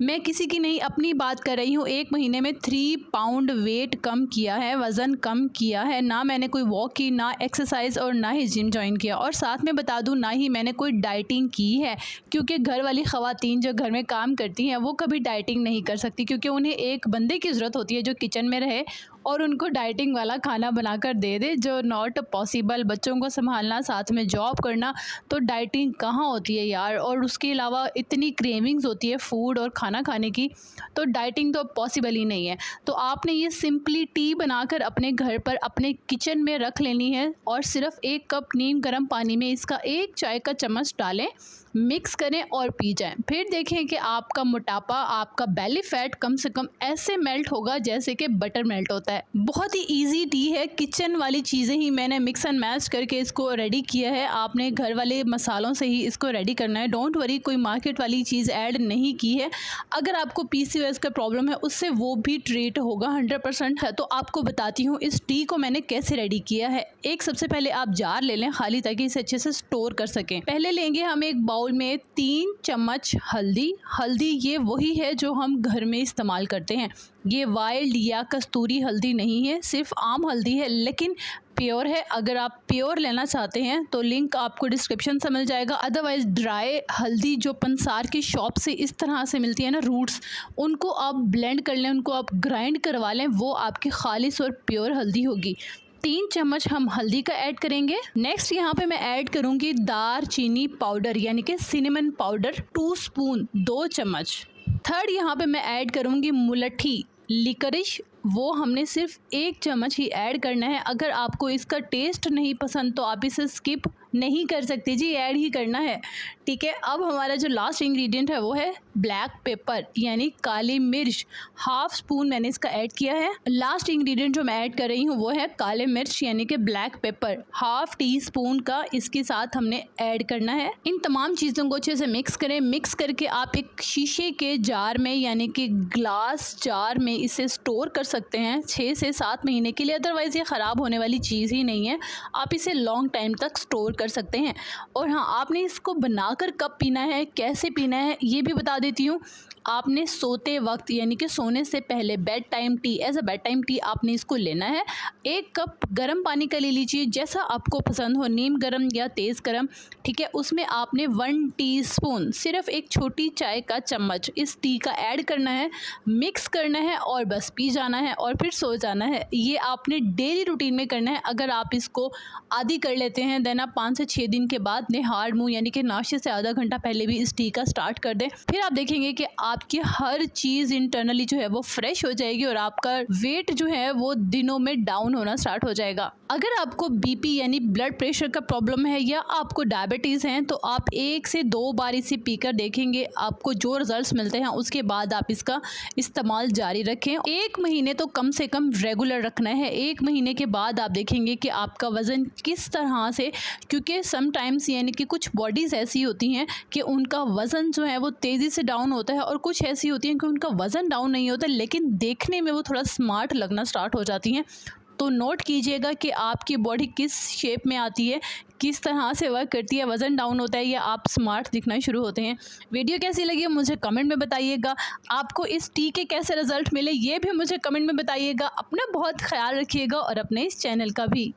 मैं किसी की नहीं अपनी बात कर रही हूँ। 1 महीने में 3 पाउंड वेट कम किया है, वज़न कम किया है। ना मैंने कोई वॉक की, ना एक्सरसाइज़ और ना ही जिम जॉइन किया, और साथ में बता दूँ ना ही मैंने कोई डाइटिंग की है, क्योंकि घर वाली ख़वातीन जो घर में काम करती हैं वो कभी डाइटिंग नहीं कर सकती, क्योंकि उन्हें एक बंदे की ज़रूरत होती है जो किचन में रहे और उनको डाइटिंग वाला खाना बनाकर दे दे, जो नॉट पॉसिबल। बच्चों को सँभालना, साथ में जॉब करना, तो डाइटिंग कहाँ होती है यार। और उसके अलावा इतनी क्रेविंग्स होती है फूड और खाना खाने की, तो डाइटिंग तो पॉसिबल ही नहीं है। तो आपने ये सिंपली टी बनाकर अपने घर पर अपने किचन में रख लेनी है, और सिर्फ 1 कप नीम गर्म पानी में इसका 1 चाय का चम्मच डालें, मिक्स करें और पी जाएं। फिर देखें कि आपका मोटापा, आपका बेली फैट कम से कम ऐसे मेल्ट होगा जैसे कि बटर मेल्ट होता है। बहुत ही इजी टी है, किचन वाली चीज़ें ही मैंने मिक्स एंड मैच करके इसको रेडी किया है। आपने घर वाले मसालों से ही इसको रेडी करना है। डोंट वरी, कोई मार्केट वाली चीज़ ऐड नहीं की है। अगर आपको पीसीओएस का प्रॉब्लम है उससे वो भी ट्रीट होगा 100% है। तो आपको बताती हूँ इस टी को मैंने कैसे रेडी किया है। एक सबसे पहले आप जार ले लें खाली, ताकि इसे अच्छे से स्टोर कर सकें। पहले लेंगे हम एक बाउल में 3 चम्मच हल्दी। हल्दी ये वही है जो हम घर में इस्तेमाल करते हैं। ये वाइल्ड या कस्तूरी हल्दी नहीं है, सिर्फ आम हल्दी है, लेकिन प्योर है। अगर आप प्योर लेना चाहते हैं तो लिंक आपको डिस्क्रिप्शन से मिल जाएगा। अदरवाइज़ ड्राई हल्दी जो पंसार की शॉप से इस तरह से मिलती है ना, रूट्स, उनको आप ब्लेंड कर लें, उनको आप ग्राइंड करवा लें, वो आपकी खालिश और प्योर हल्दी होगी। 3 चम्मच हम हल्दी का ऐड करेंगे। नेक्स्ट यहाँ पे मैं ऐड करूँगी दारचीनी पाउडर, यानी कि सिनेमन पाउडर 2 स्पून, 2 चम्मच। थर्ड यहाँ पे मैं ऐड करूँगी मुलट्ठी लिकरिश, वो हमने सिर्फ 1 चम्मच ही ऐड करना है। अगर आपको इसका टेस्ट नहीं पसंद तो आप इसे स्किप नहीं कर सकते जी, ऐड ही करना है, ठीक है। अब हमारा जो लास्ट इंग्रेडिएंट है वो है ब्लैक पेपर, यानी काली मिर्च। 1/2 स्पून मैंने इसका ऐड किया है। लास्ट इंग्रेडिएंट जो मैं ऐड कर रही हूँ वो है काले मिर्च, यानी कि ब्लैक पेपर, 1/2 टीस्पून का इसके साथ हमने ऐड करना है। इन तमाम चीज़ों को अच्छे से मिक्स करें। मिक्स करके आप एक शीशे के जार में, यानी कि ग्लास जार में इसे स्टोर कर सकते हैं 6 से 7 महीने के लिए। अदरवाइज़ ये ख़राब होने वाली चीज़ ही नहीं है, आप इसे लॉन्ग टाइम तक स्टोर कर सकते हैं। और हाँ, आपने इसको बनाकर कब पीना है, कैसे पीना है, ये भी बता देती हूँ। आपने सोते वक्त, यानी कि सोने से पहले, bed time tea, as a bed time tea आपने इसको लेना है। 1 कप गर्म पानी का ले लीजिए, जैसा आपको पसंद हो, नीम गर्म या तेज़ गर्म, ठीक है। उसमें आपने 1 टीस्पून, सिर्फ एक छोटी चाय का चम्मच इस टी का ऐड करना है, मिक्स करना है और बस पी जाना है और फिर सो जाना है। ये आपने डेली रूटीन में करना है। अगर आप इसको आदी कर लेते हैं, देन आप 5 से 6 दिन के बाद निहार मुँह, यानी कि नाश्ते से आधा घंटा पहले भी इस टी का स्टार्ट कर दें। फिर आप देखेंगे कि आपकी हर चीज़ इंटरनली जो है वो फ्रेश हो जाएगी, और आपका वेट जो है वो दिनों में डाउन होना स्टार्ट हो जाएगा। अगर आपको बीपी यानी ब्लड प्रेशर का प्रॉब्लम है, या आपको डायबिटीज़ हैं, तो आप 1 से 2 बार इसे पीकर देखेंगे, आपको जो रिजल्ट्स मिलते हैं उसके बाद आप इसका इस्तेमाल जारी रखें। 1 महीने तो कम से कम रेगुलर रखना है। 1 महीने के बाद आप देखेंगे कि आपका वज़न किस तरह से, क्योंकि समटाइम्स यानी कि कुछ बॉडीज़ ऐसी होती हैं कि उनका वज़न जो है वो तेज़ी से डाउन होता है, और कुछ ऐसी होती हैं कि उनका वज़न डाउन नहीं होता, लेकिन देखने में वो थोड़ा स्मार्ट लगना स्टार्ट हो जाती हैं। तो नोट कीजिएगा कि आपकी बॉडी किस शेप में आती है, किस तरह से वर्क करती है, वज़न डाउन होता है या आप स्मार्ट दिखना शुरू होते हैं। वीडियो कैसी लगी मुझे कमेंट में बताइएगा। आपको इस टी के कैसे रिज़ल्ट मिले ये भी मुझे कमेंट में बताइएगा। अपना बहुत ख्याल रखिएगा और अपने इस चैनल का भी।